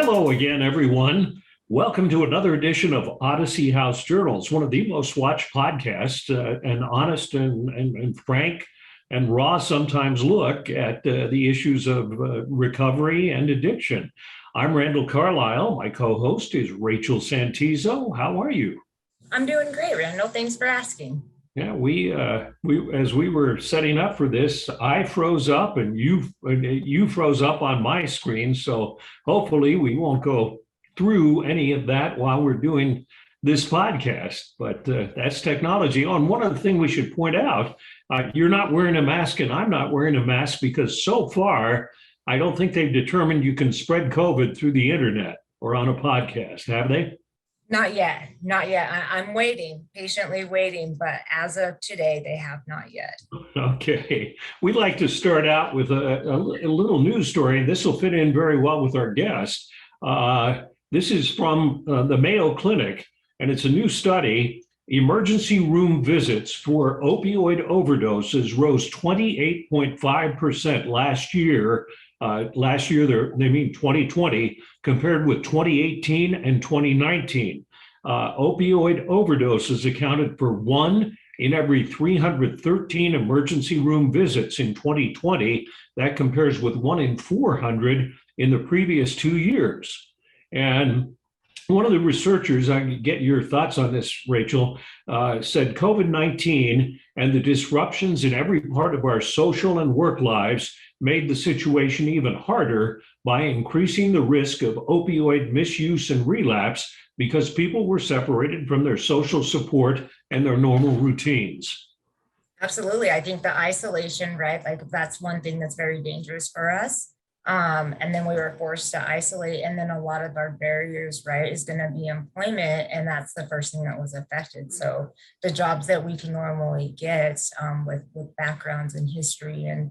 Hello again, everyone. Welcome to another edition of Odyssey House Journals, one of the most watched podcasts, an honest and frank and raw sometimes look at the issues of recovery and addiction. I'm Randall Carlisle. My co-host is Rachel Santizo. How are you? I'm doing great, Randall. Thanks for asking. Yeah, we as we were setting up for this, I froze up and you froze up on my screen. So hopefully we won't go through any of that while we're doing this podcast. But that's technology. Oh, and one other thing we should point out: you're not wearing a mask, and I'm not wearing a mask because so far I don't think they've determined you can spread COVID through the internet or on a podcast, have they? Not yet. Not yet. I'm waiting, patiently waiting, but as of today, they have not yet. Okay. We'd like to start out with a little news story, and this will fit in very well with our guest. This is from the Mayo Clinic, and it's a new study. Emergency room visits for opioid overdoses rose 28.5% last year. Last year, they mean 2020, compared with 2018 and 2019. Opioid overdoses accounted for 1 in every 313 emergency room visits in 2020. That compares with 1 in 400 in the previous 2 years. And one of the researchers, I can get your thoughts on this, Rachel, said COVID-19 and the disruptions in every part of our social and work lives made the situation even harder by increasing the risk of opioid misuse and relapse because people were separated from their social support and their normal routines. Absolutely. I think the isolation, right? Like that's one thing that's very dangerous for us. And then we were forced to isolate. And then a lot of our barriers, right, is going to be employment. And that's the first thing that was affected. So the jobs that we can normally get with backgrounds and history and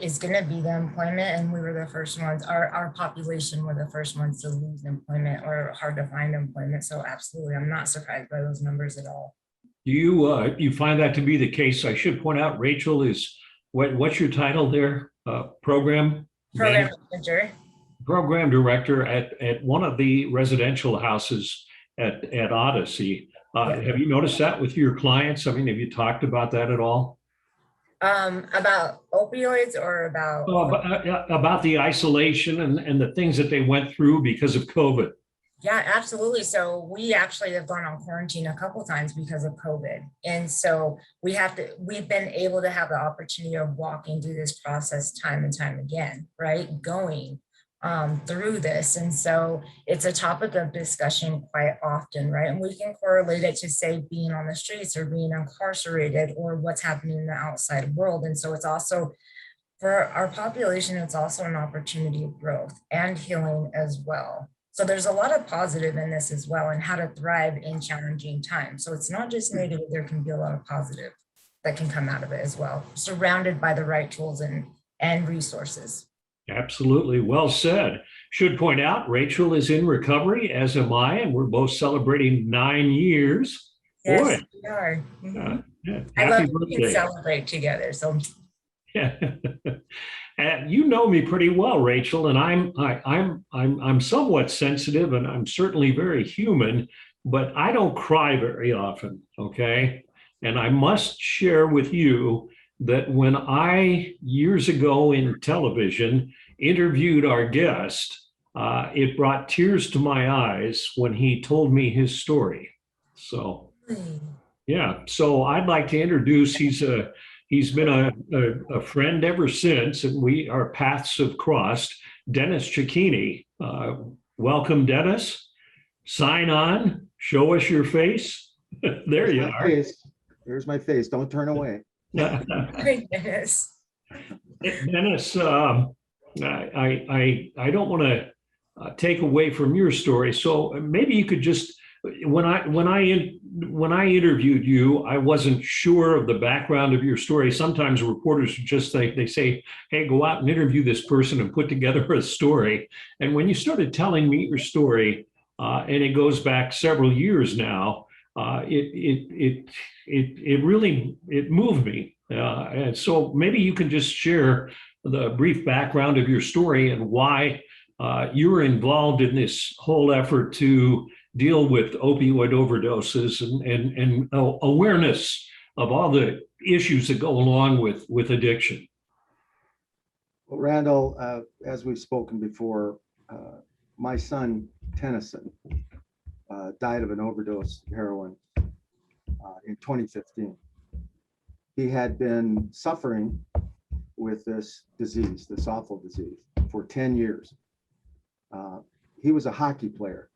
is going to be the employment. And we were the first ones, our population were the first ones to lose employment or hard to find employment. So absolutely, I'm not surprised by those numbers at all. Do you find that to be the case? I should point out, Rachel, is what's your title there? Program manager. Program director at one of the residential houses at Odyssey. Yeah. Have you noticed that with your clients? I mean, have you talked about that at all? About opioids or about? About the isolation and the things that they went through because of COVID. Yeah, absolutely. So we actually have gone on quarantine a couple of times because of COVID. And so we've been able to have the opportunity of walking through this process time and time again, right? Going through this. And so it's a topic of discussion quite often, right? And we can correlate it to, say, being on the streets or being incarcerated or what's happening in the outside world. And so it's also, for our population, it's also an opportunity of growth and healing as well. So there's a lot of positive in this as well, and how to thrive in challenging times. So it's not just negative, there can be a lot of positive that can come out of it as well, surrounded by the right tools and resources. Absolutely. Well said. Should point out, Rachel is in recovery, as am I, and we're both celebrating 9 years. Yes, Boy. we are. I love we can celebrate together. So yeah. And you know me pretty well, Rachel, and I'm somewhat sensitive, and I'm certainly very human, but I don't cry very often. Okay. And I must share with you that when I, years ago in television, interviewed our guest, it brought tears to my eyes when he told me his story. So, yeah. So I'd like to introduce, he's been a friend ever since, and our paths have crossed, Dennis Cecchini. Welcome, Dennis. Sign on, show us your face. There you are. There's my face. Don't turn away. Dennis, I don't want to take away from your story. So maybe you could just, when I interviewed you, I wasn't sure of the background of your story. Sometimes reporters just they say, "Hey, go out and interview this person and put together a story." And when you started telling me your story, and it goes back several years now, it really moved me. And so maybe you can just share the brief background of your story and why You were involved in this whole effort to deal with opioid overdoses and awareness of all the issues that go along with addiction. Well, Randall, as we've spoken before, my son, Tennyson, died of an overdose of heroin in 2015. He had been suffering with this disease, this awful disease, for 10 years. He was a hockey player.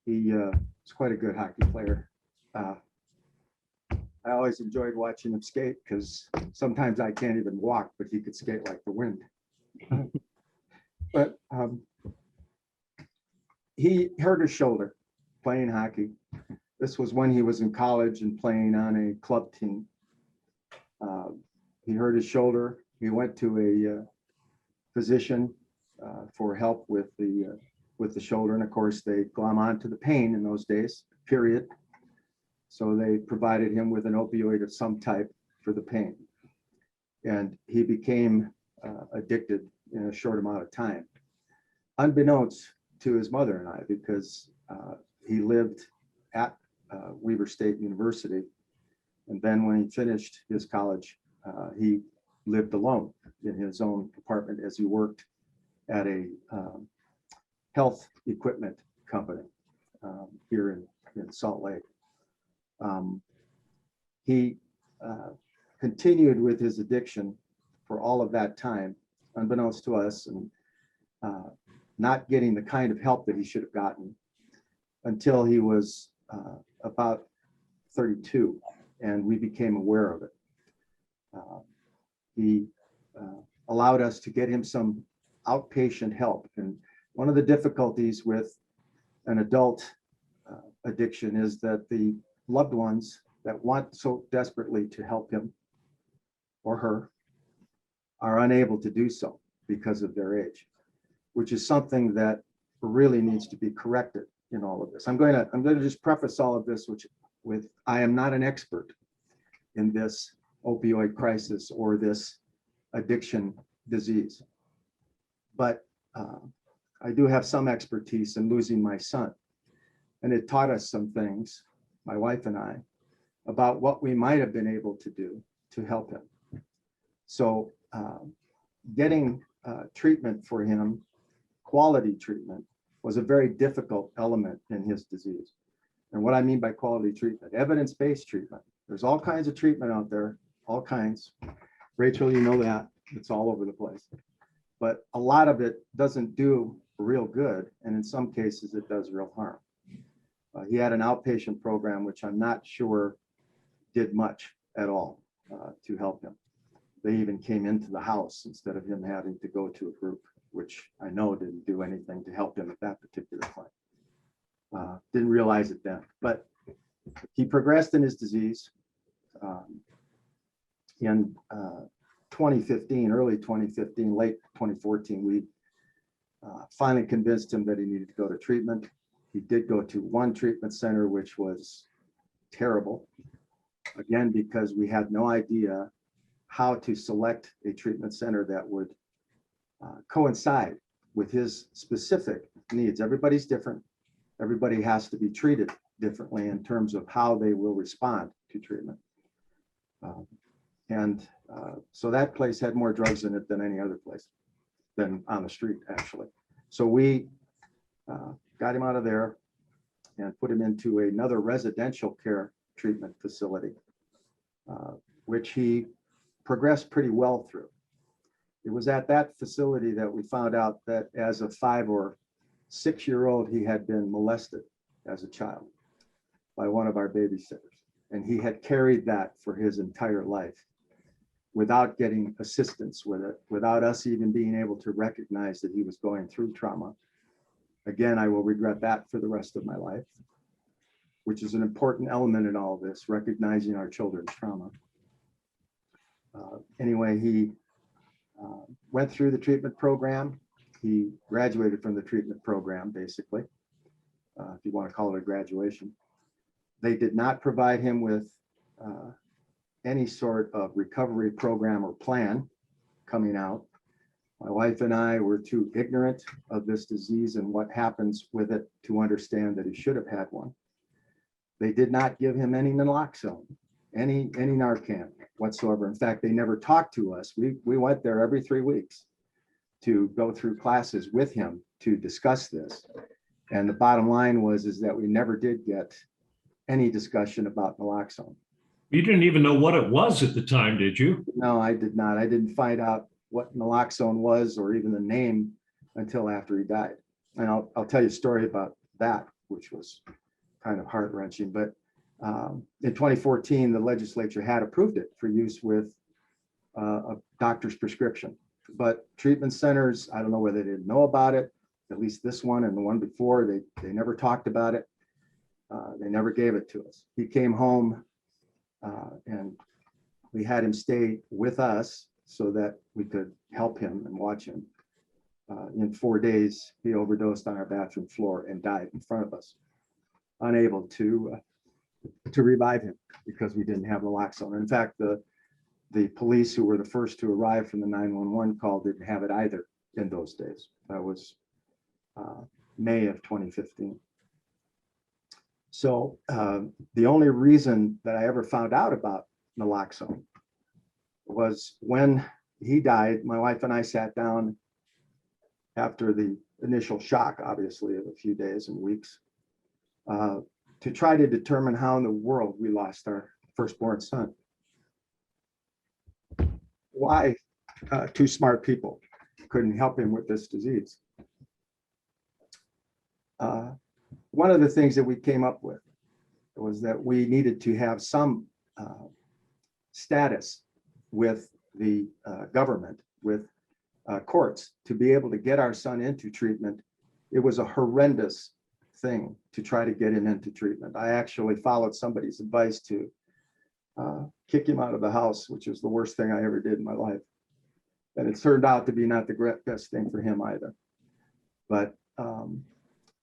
He was quite a good hockey player. I always enjoyed watching him skate because sometimes I can't even walk, but he could skate like the wind. But he hurt his shoulder playing hockey. This was when he was in college and playing on a club team. He hurt his shoulder. He went to a physician for help with the shoulder, and of course they glom on to the pain in those days, period. So they provided him with an opioid of some type for the pain, and he became addicted in a short amount of time, unbeknownst to his mother and I, because he lived at Weber State University, and then when he finished his college, he lived alone in his own apartment as he worked at a health equipment company here in Salt Lake. He continued with his addiction for all of that time, unbeknownst to us, and not getting the kind of help that he should have gotten until he was about 32, and we became aware of it. He allowed us to get him some outpatient help. And one of the difficulties with an adult addiction is that the loved ones that want so desperately to help him or her are unable to do so because of their age, which is something that really needs to be corrected in all of this. I'm going to just preface all of this with I am not an expert in this opioid crisis or this addiction disease, but I do have some expertise in losing my son, and it taught us some things, my wife and I, about what we might have been able to do to help him. So getting treatment for him, quality treatment, was a very difficult element in his disease. And what I mean by quality treatment, evidence-based treatment. There's all kinds of treatment out there, all kinds. Rachel, you know that, it's all over the place. But a lot of it doesn't do real good, and in some cases it does real harm. He had an outpatient program, which I'm not sure did much at all to help him. They even came into the house instead of him having to go to a group, which I know didn't do anything to help him at that particular point. Didn't realize it then, but he progressed in his disease. In 2015, early 2015, late 2014, we finally convinced him that he needed to go to treatment. He did go to one treatment center, which was terrible, again, because we had no idea how to select a treatment center that would coincide with his specific needs. Everybody's different. Everybody has to be treated differently in terms of how they will respond to treatment. So that place had more drugs in it than any other place, than on the street, actually. So we got him out of there and put him into another residential care treatment facility, which he progressed pretty well through. It was at that facility that we found out that as a 5 or 6 year old, he had been molested as a child by one of our babysitters. And he had carried that for his entire life without getting assistance with it, without us even being able to recognize that he was going through trauma. Again, I will regret that for the rest of my life, which is an important element in all of this, recognizing our children's trauma. Anyway, he went through the treatment program. He graduated from the treatment program, basically, if you want to call it a graduation. They did not provide him with any sort of recovery program or plan coming out. My wife and I were too ignorant of this disease and what happens with it to understand that he should have had one. They did not give him any naloxone, any Narcan whatsoever. In fact, they never talked to us. We went there every 3 weeks to go through classes with him to discuss this. And the bottom line is that we never did get any discussion about naloxone. You didn't even know what it was at the time, did you? No, I did not. I didn't find out what naloxone was or even the name until after he died. And I'll tell you a story about that, which was kind of heart-wrenching. But in 2014, the legislature had approved it for use with a doctor's prescription. But treatment centers, I don't know whether they didn't know about it, at least this one and the one before, they never talked about it. They never gave it to us. He came home and we had him stay with us so that we could help him and watch him. In 4 days, he overdosed on our bathroom floor and died in front of us, unable to revive him because we didn't have naloxone. In fact, the police who were the first to arrive from the 911 call didn't have it either in those days. That was May of 2015. So the only reason that I ever found out about naloxone was when he died. My wife and I sat down after the initial shock, obviously, of a few days and weeks, to try to determine how in the world we lost our firstborn son. Why two smart people couldn't help him with this disease. One of the things that we came up with was that we needed to have some status with the government, with courts, to be able to get our son into treatment. It was a horrendous thing to try to get him into treatment. I actually followed somebody's advice to kick him out of the house, which was the worst thing I ever did in my life. And it turned out to be not the best thing for him either. But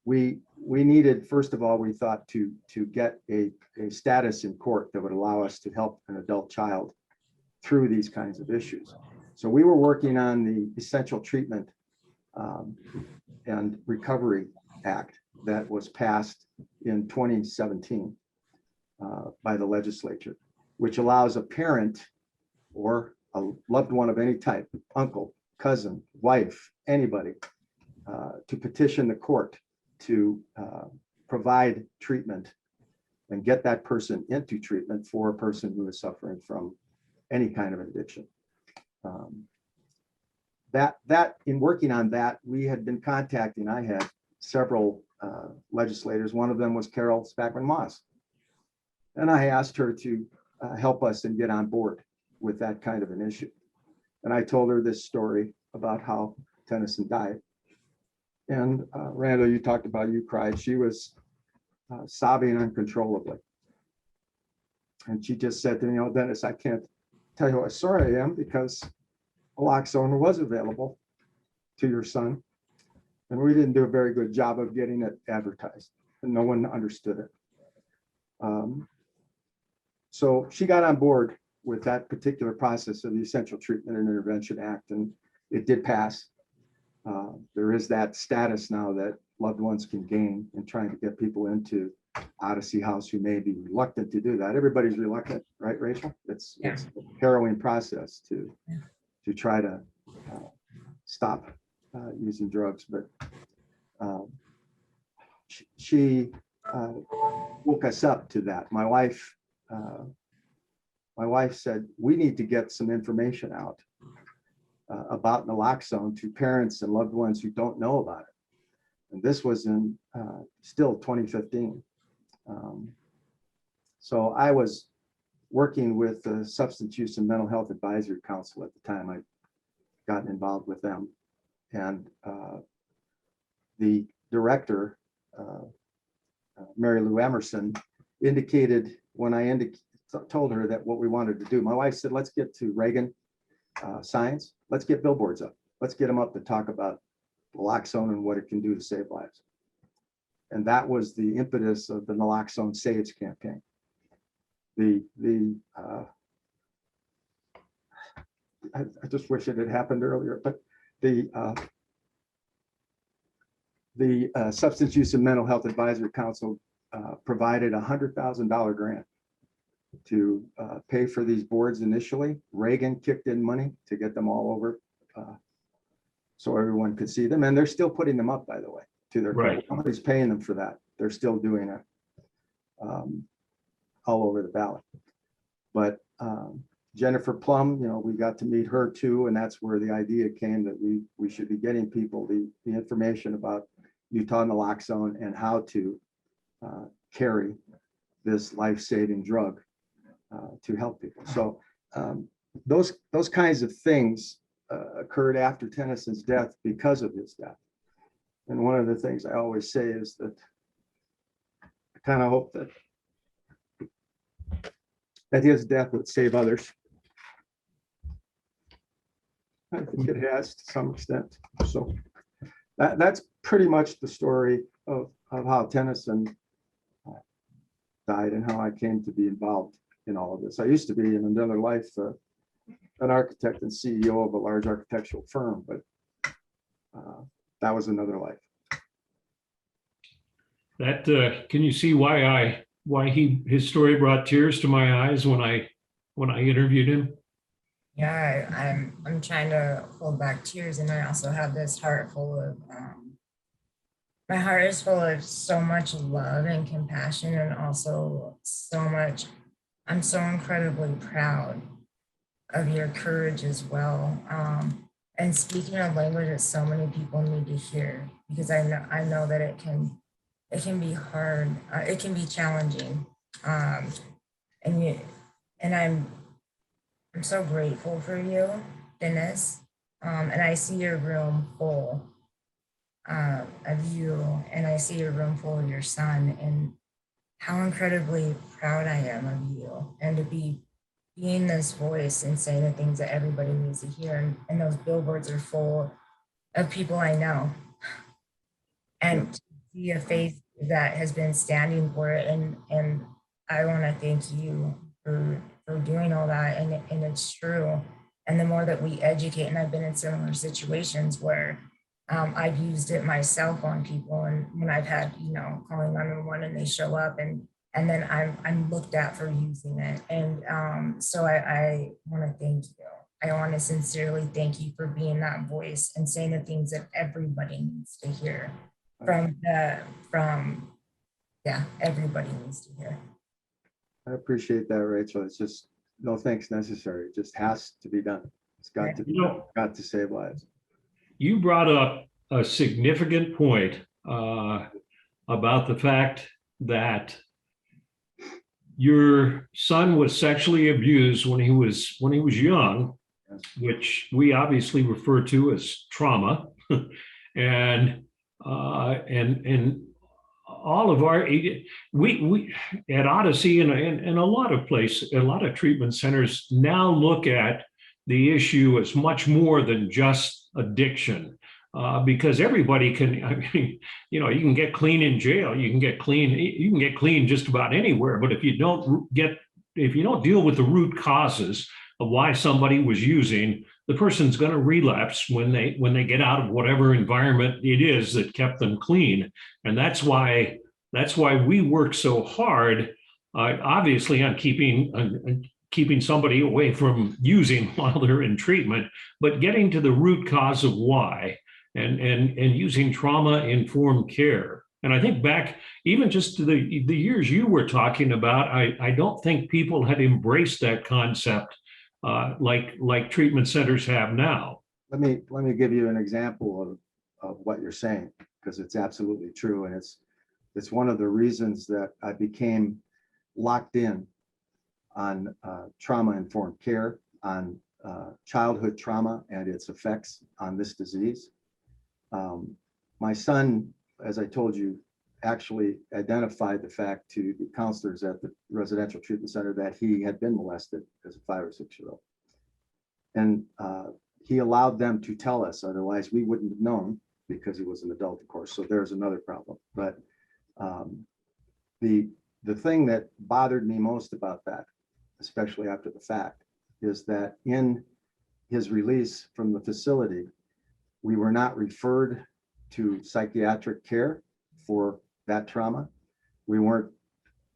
we needed, first of all, we thought to get a status in court that would allow us to help an adult child through these kinds of issues. So we were working on the Essential Treatment and Recovery Act that was passed in 2017 by the legislature, which allows a parent or a loved one of any type, uncle, cousin, wife, anybody, to petition the court to provide treatment and get that person into treatment for a person who is suffering from any kind of addiction. That in working on that, we had been contacting, I had several legislators. One of them was Carol Spackman Moss. And I asked her to help us and get on board with that kind of an issue. And I told her this story about how Tennyson died. And Randall, you talked about, you cried. She was sobbing uncontrollably. And she just said to me, "Oh, Dennis, I can't tell you how sorry I am because naloxone was available to your son. And we didn't do a very good job of getting it advertised, and no one understood it." So she got on board with that particular process of the Essential Treatment and Intervention Act, and it did pass. There is that status now that loved ones can gain in trying to get people into Odyssey House who may be reluctant to do that. Everybody's reluctant, right, Rachel? It's a harrowing process to try to stop using drugs, but she woke us up to that. My wife said, "We need to get some information out about naloxone to parents and loved ones who don't know about it." And this was in still 2015. So I was working with the Substance Use and Mental Health Advisory Council at the time. I got involved with them. And the director, Mary Lou Emerson, indicated when I told her that what we wanted to do, my wife said, "Let's get to Reagan Science. Let's get billboards up. Let's get them up to talk about naloxone and what it can do to save lives." And that was the impetus of the Naloxone Saves campaign. I just wish it had happened earlier, but the Substance Use and Mental Health Advisory Council provided a $100,000 grant to pay for these boards initially. Reagan kicked in money to get them all over so everyone could see them. And they're still putting them up, by the way, to their Right. Nobody's paying them for that. They're still doing it all over the valley. But Jennifer Plum, you know, we got to meet her too, and that's where the idea came that we should be getting people the information about Utah naloxone and how to carry this life-saving drug to help people. So those kinds of things occurred after Tennyson's death because of his death. And one of the things I always say is that I kind of hope that his death would save others. I think it has to some extent. So that's pretty much the story of how Tennyson died and how I came to be involved in all of this. I used to be in another life an architect and CEO of a large architectural firm, but that was another life. That can you see why his story brought tears to my eyes when I interviewed him? Yeah, I'm trying to hold back tears, and I also have this heart full of my heart is full of so much love and compassion, and also so much. I'm so incredibly proud of your courage as well, and speaking a language that so many people need to hear, because I know that it can be hard, it can be challenging, and I'm so grateful for you, Dennis, and I see your room full of you, and I see your room full of your son, and how incredibly proud I am of you, and to be being this voice and saying the things that everybody needs to hear. And those billboards are full of people I know, and to see a face that has been standing for it. And I want to thank you for doing all that. And it's true. And the more that we educate, and I've been in similar situations where I've used it myself on people, and when I've had, calling 911 and they show up, and then I'm looked at for using it. And so I want to thank you. I want to sincerely thank you for being that voice and saying the things that everybody needs to hear. Everybody needs to hear. I appreciate that, Rachel. It's just no thanks necessary. It just has to be done. It's got to be got to save lives. You brought up a significant point about the fact that your son was sexually abused when he was young, Yes. which we obviously refer to as trauma, and all of our we at Odyssey and a lot of places, a lot of treatment centers now look at the issue as much more than just addiction. Because everybody can, I mean, you can get clean in jail, you can get clean just about anywhere. But if you don't deal with the root causes of why somebody was using, the person's going to relapse when they get out of whatever environment it is that kept them clean. And that's why we work so hard, obviously, on keeping somebody away from using while they're in treatment, but getting to the root cause of why. And using trauma-informed care. And I think back even just to the years you were talking about, I don't think people had embraced that concept like treatment centers have now. Let me give you an example of what you're saying, because it's absolutely true. And it's one of the reasons that I became locked in on trauma-informed care, on childhood trauma and its effects on this disease. My son, as I told you, actually identified the fact to the counselors at the residential treatment center that he had been molested as a 5 or 6-year-old. And he allowed them to tell us, otherwise we wouldn't have known, because he was an adult, of course. So there's another problem. But the thing that bothered me most about that, especially after the fact, is that in his release from the facility, We were not referred to psychiatric care for that trauma. We weren't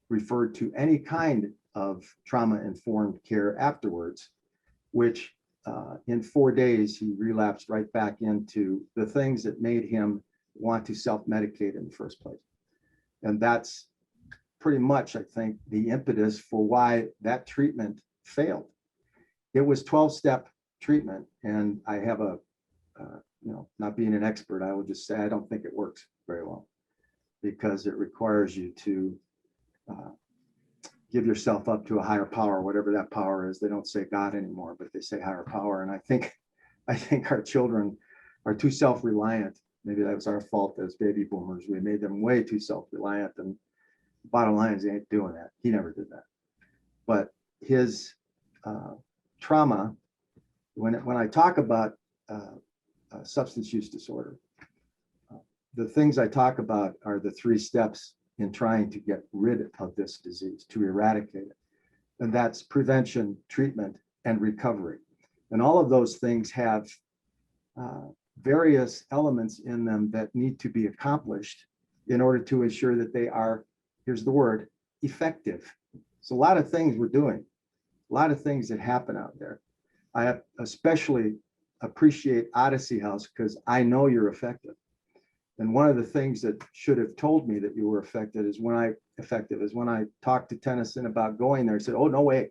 referred to any kind of trauma-informed care afterwards, which in 4 days, he relapsed right back into the things that made him want to self-medicate in the first place. And that's pretty much, I think, the impetus for why that treatment failed. It was 12-step treatment, and I have a, not being an expert, I will just say I don't think it works very well, because it requires you to give yourself up to a higher power, whatever that power is. They don't say God anymore, but they say higher power. And I think our children are too self-reliant. Maybe that was our fault as baby boomers. We made them way too self-reliant, and bottom line is they ain't doing that. He never did that. But his trauma, when I talk about substance use disorder, the things I talk about are the 3 steps in trying to get rid of this disease, to eradicate it. And that's prevention, treatment, and recovery. And all of those things have various elements in them that need to be accomplished in order to ensure that they are, here's the word, effective. So a lot of things we're doing, a lot of things that happen out there. I especially appreciate Odyssey House because I know you're effective. And one of the things that should have told me that you were effective is when I talked to Tennyson about going there. I said, oh, no way,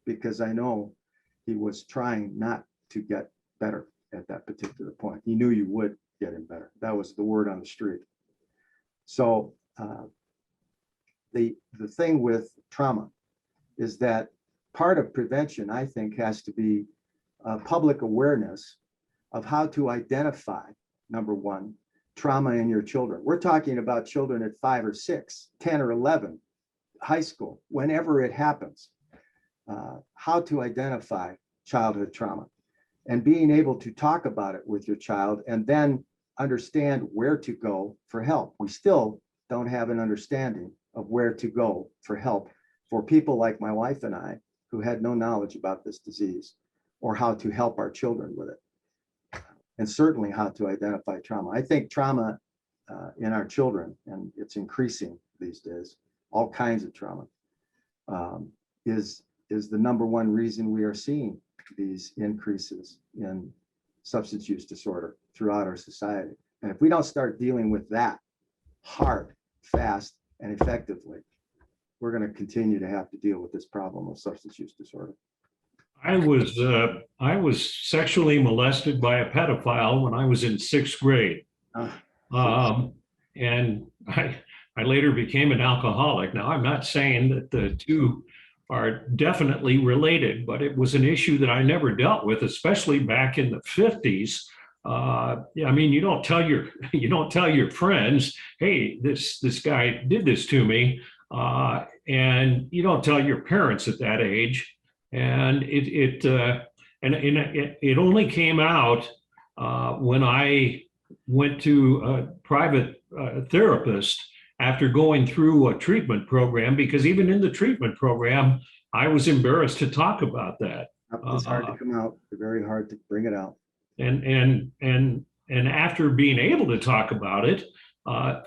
because I know he was trying not to get better at that particular point. He knew you would get him better. That was the word on the street. So the thing with trauma is that part of prevention, I think, has to be public awareness of how to identify, number one, trauma in your children. We're talking about children at 5 or 6, 10 or 11, high school, whenever it happens, how to identify childhood trauma and being able to talk about it with your child and then understand where to go for help. We still don't have an understanding of where to go for help for people like my wife and I, who had no knowledge about this disease or how to help our children with it. And certainly how to identify trauma. I think trauma in our children, and it's increasing these days, all kinds of trauma, is the number one reason we are seeing these increases in substance use disorder throughout our society. And if we don't start dealing with that hard, fast, and effectively, we're going to continue to have to deal with this problem of substance use disorder. I was sexually molested by a pedophile when I was in 6th grade. And I later became an alcoholic. Now, I'm not saying that the two are definitely related, but it was an issue that I never dealt with, especially back in the 50s. I mean, you don't tell your friends, hey, this guy did this to me, and you don't tell your parents at that age. And it only came out when I went to a private therapist after going through a treatment program, because even in the treatment program, I was embarrassed to talk about that. It's hard to come out, very hard to bring it out. And after being able to talk about it,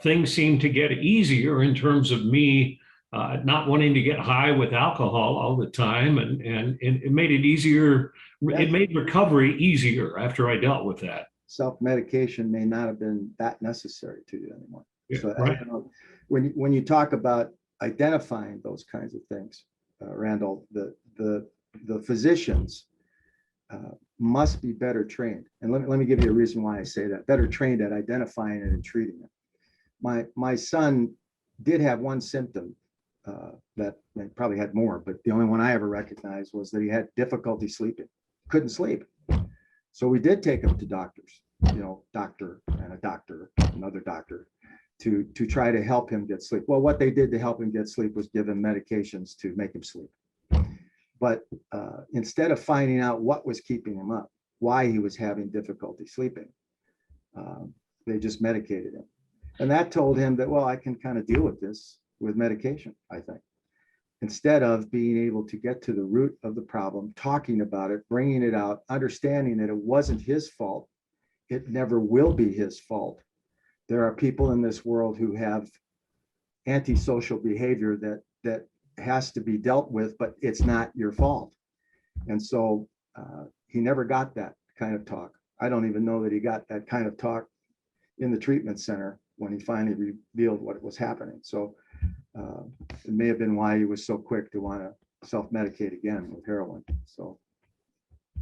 things seemed to get easier in terms of me not wanting to get high with alcohol all the time, and it made it easier. It made recovery easier after I dealt with that. Self-medication may not have been that necessary to you anymore. Yeah, So right. I don't know, when you talk about identifying those kinds of things, Randall, the physicians must be better trained. And let me give you a reason why I say that. Better trained at identifying it and treating it. My son did have one symptom that he probably had more, but the only one I ever recognized was that he had difficulty sleeping, couldn't sleep. So we did take him to doctors, doctor and a doctor, another doctor, to try to help him get sleep. Well, what they did to help him get sleep was give him medications to make him sleep. But instead of finding out what was keeping him up, why he was having difficulty sleeping, they just medicated him. And that told him that, well, I can kind of deal with this with medication, I think. Instead of being able to get to the root of the problem, talking about it, bringing it out, understanding that it wasn't his fault, it never will be his fault. There are people in this world who have antisocial behavior that has to be dealt with, but it's not your fault. And so he never got that kind of talk. I don't even know that he got that kind of talk in the treatment center when he finally revealed what was happening. So it may have been why he was so quick to want to self-medicate again with heroin. So.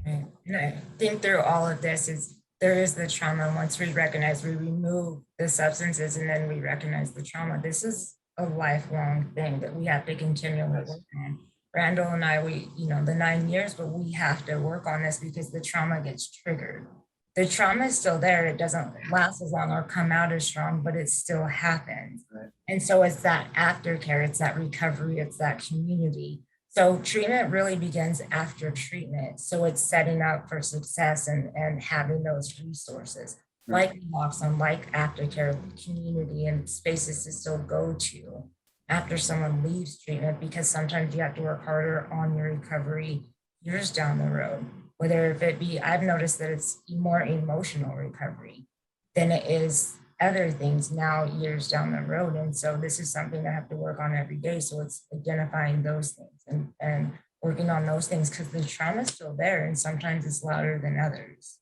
Right. And I think through all of this there is the trauma. Once we recognize, we remove the substances and then we recognize the trauma. This is a lifelong thing that we have to continually work on. Randall and I, the 9 years, but we have to work on this because the trauma gets triggered. The trauma is still there. It doesn't last as long or come out as strong, but it still happens. Right. And so it's that aftercare, it's that recovery, it's that community. So treatment really begins after treatment. So it's setting up for success and having those resources like naloxone, like aftercare, community, and spaces to still go to after someone leaves treatment, because sometimes you have to work harder on your recovery years down the road. Whether if it be, I've noticed that it's more emotional recovery than it is other things now years down the road. And so this is something I have to work on every day. So it's identifying those things and working on those things, because the trauma is still there and sometimes it's louder than others.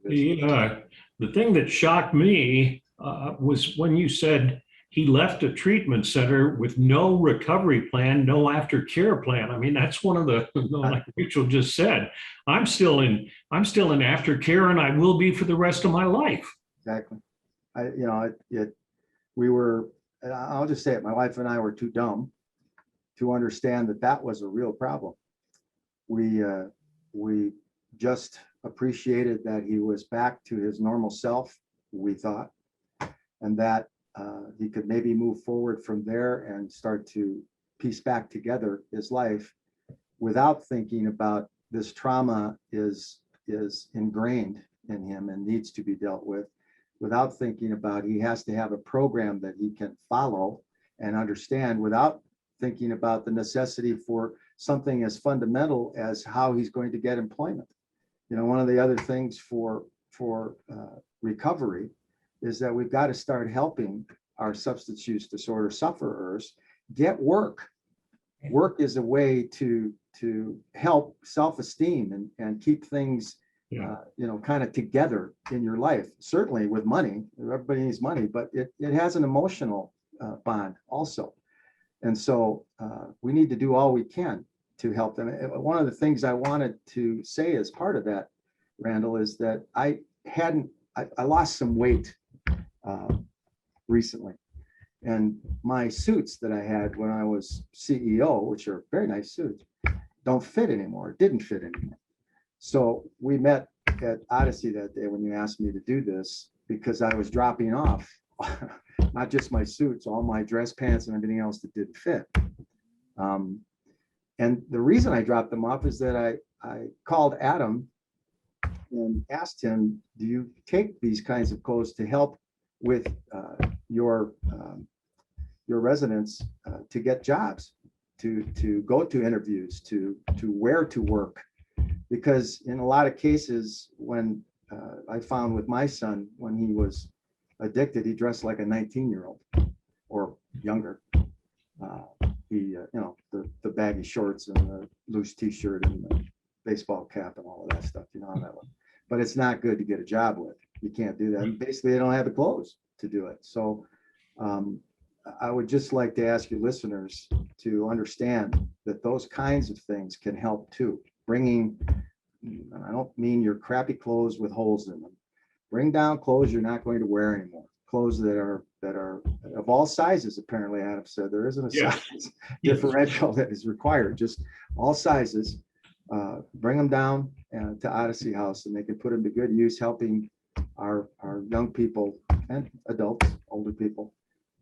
The thing that shocked me was when you said he left a treatment center with no recovery plan, no aftercare plan. I mean, that's one of the, like Rachel just said, I'm still in aftercare, and I will be for the rest of my life. Exactly. I'll just say it, my wife and I were too dumb to understand that was a real problem. We just appreciated that he was back to his normal self, we thought, and that he could maybe move forward from there and start to piece back together his life without thinking about this trauma is ingrained in him and needs to be dealt with, without thinking about he has to have a program that he can follow and understand, without thinking about the necessity for something as fundamental as how he's going to get employment. One of the other things for recovery is that we've got to start helping our substance use disorder sufferers get work. Work is a way to help self-esteem and keep things, kind of together in your life. Certainly with money, everybody needs money, but it has an emotional bond also. And so we need to do all we can to help them. One of the things I wanted to say as part of that, Randall, is that I lost some weight recently, and my suits that I had when I was CEO, which are very nice suits, don't fit anymore. Didn't fit anymore. So we met at Odyssey that day when you asked me to do this, because I was dropping off not just my suits, all my dress pants and everything else that didn't fit. And the reason I dropped them off is that I called Adam and asked him, do you take these kinds of clothes to help with your residents to get jobs, to go to interviews, to wear to work? Because in a lot of cases, when I found with my son, when he was addicted, he dressed like a 19-year-old or younger. The baggy shorts and the loose t-shirt and the baseball cap and all of that stuff, how that was. But it's not good to get a job with. You can't do that. And basically, they don't have the clothes to do it. So I would just like to ask your listeners to understand that those kinds of things can help too. I don't mean your crappy clothes with holes in them. Bring down clothes you're not going to wear anymore. Clothes that are of all sizes. Apparently, Adam said there isn't a size differential that is required. Just all sizes. Bring them down to Odyssey House, and they can put them to good use, helping our young people and adults, older people,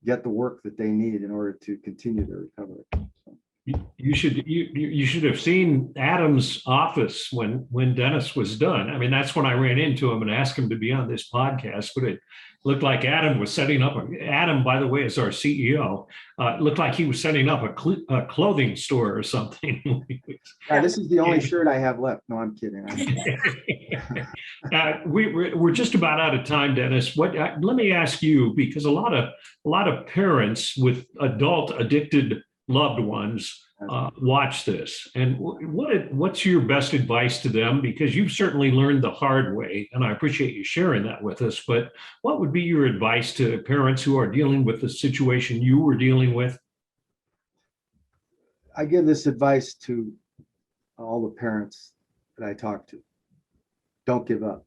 get the work that they need in order to continue their recovery. So. You should have seen Adam's office when Dennis was done. I mean, that's when I ran into him and asked him to be on this podcast. But it looked like Adam was setting up. Adam, by the way, is our CEO. It looked like he was setting up a clothing store or something. Yeah, this is the only shirt I have left. No, I'm kidding. We're just about out of time, Dennis. Let me ask you, because a lot of parents with adult addicted loved ones watch this, and what's your best advice to them? Because you've certainly learned the hard way, and I appreciate you sharing that with us. But what would be your advice to parents who are dealing with the situation you were dealing with? I give this advice to all the parents that I talk to. Don't give up.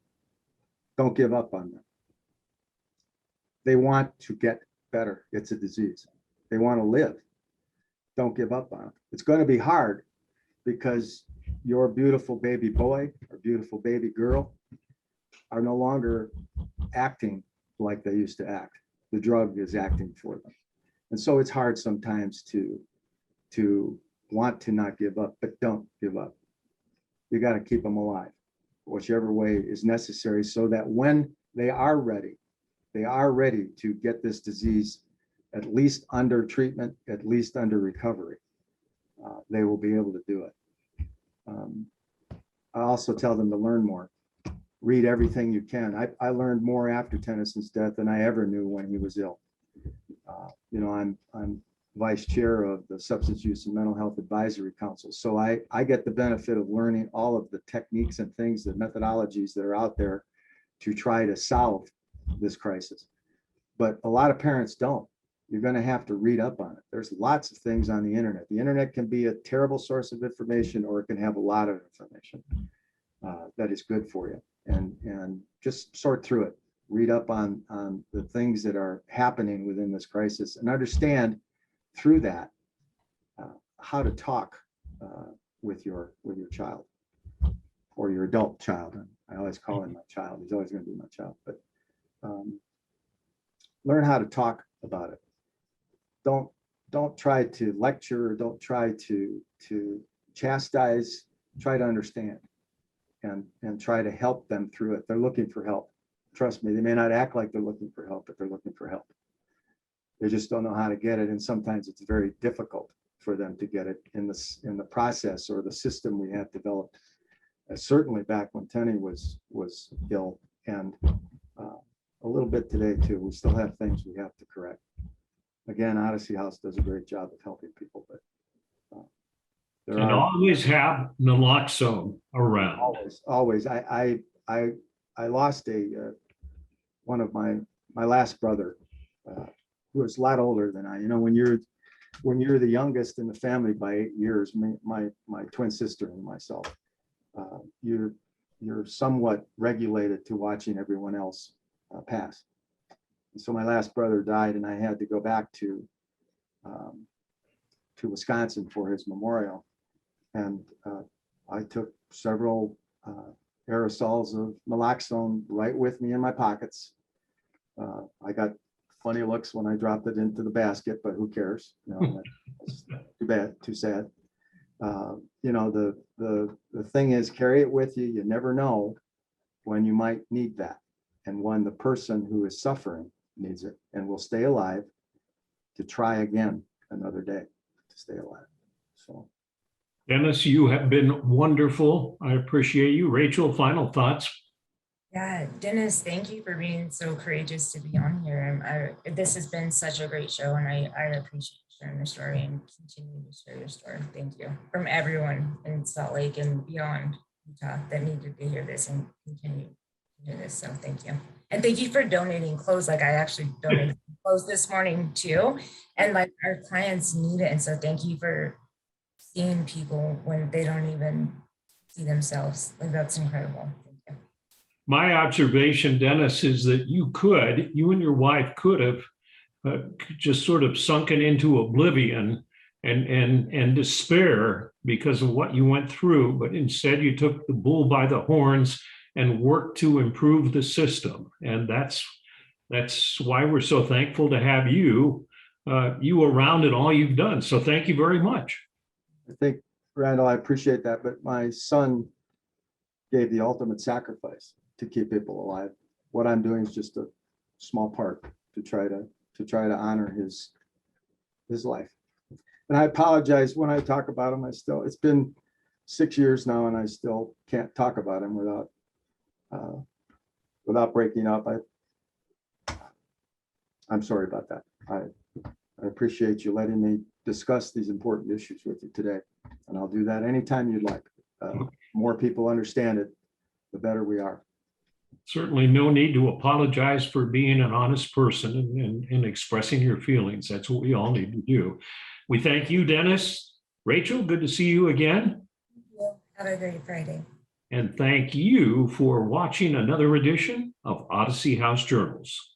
Don't give up on them. They want to get better. It's a disease. They want to live. Don't give up on it. It's going to be hard because your beautiful baby boy or beautiful baby girl are no longer acting like they used to act. The drug is acting for them. And so it's hard sometimes to want to not give up, but don't give up. You got to keep them alive, whichever way is necessary, so that when they are ready to get this disease at least under treatment, at least under recovery, they will be able to do it. I also tell them to learn more. Read everything you can. I learned more after Tennyson's death than I ever knew when he was ill. I'm vice chair of the Substance Use and Mental Health Advisory Council. So I get the benefit of learning all of the techniques and things, the methodologies that are out there to try to solve this crisis. But a lot of parents don't. You're going to have to read up on it. There's lots of things on the internet. The internet can be a terrible source of information, or it can have a lot of information that is good for you. And just sort through it. Read up on the things that are happening within this crisis, and understand through that how to talk with your child or your adult child. I always call him my child. He's always going to be my child. But learn how to talk about it. Don't try to lecture, or don't try to chastise. Try to understand and try to help them through it. They're looking for help. Trust me, they may not act like they're looking for help, but they're looking for help. They just don't know how to get it, and sometimes it's very difficult for them to get it in the process or the system we have developed. Certainly back when Tenny was ill, and a little bit today too. We still have things we have to correct. Again, Odyssey House does a great job of helping people, but and always have naloxone around. Always. I lost one of my last brother, who was a lot older than I. When you're the youngest in the family by 8 years, my twin sister and myself, you're somewhat regulated to watching everyone else pass. And so my last brother died, and I had to go back to Wisconsin for his memorial, and I took several aerosols of naloxone right with me in my pockets. I got funny looks when I dropped it into the basket, but who cares? That's too bad, too sad. The thing is, carry it with you. You never know when you might need that, and when the person who is suffering needs it and will stay alive to try again another day to stay alive. So, Dennis, you have been wonderful. I appreciate you. Rachel, final thoughts? Yeah, Dennis, thank you for being so courageous to be on here. This has been such a great show, and I appreciate you sharing your story and continuing to share your story. Thank you from everyone in Salt Lake and beyond Utah that needed to hear this and continue to hear this. So thank you. And thank you for donating clothes. Like, I actually donated clothes this morning too. And like, our clients need it. And so thank you for seeing people when they don't even see themselves. Like, that's incredible. Thank you. My observation, Dennis, is that you and your wife could have just sort of sunken into oblivion and despair because of what you went through, but instead you took the bull by the horns and worked to improve the system. And that's why we're so thankful to have you around and all you've done. So thank you very much. I think, Randall, I appreciate that, but my son gave the ultimate sacrifice to keep people alive. What I'm doing is just a small part to try to honor his life. And I apologize when I talk about him. It's been 6 years now, and I still can't talk about him without breaking up. I'm sorry about that. I appreciate you letting me discuss these important issues with you today, and I'll do that anytime you'd like. More people understand it, the better we are. Certainly no need to apologize for being an honest person and expressing your feelings. That's what we all need to do. We thank you, Dennis. Rachel, good to see you again. Have a great Friday. And thank you for watching another edition of Odyssey House Journals.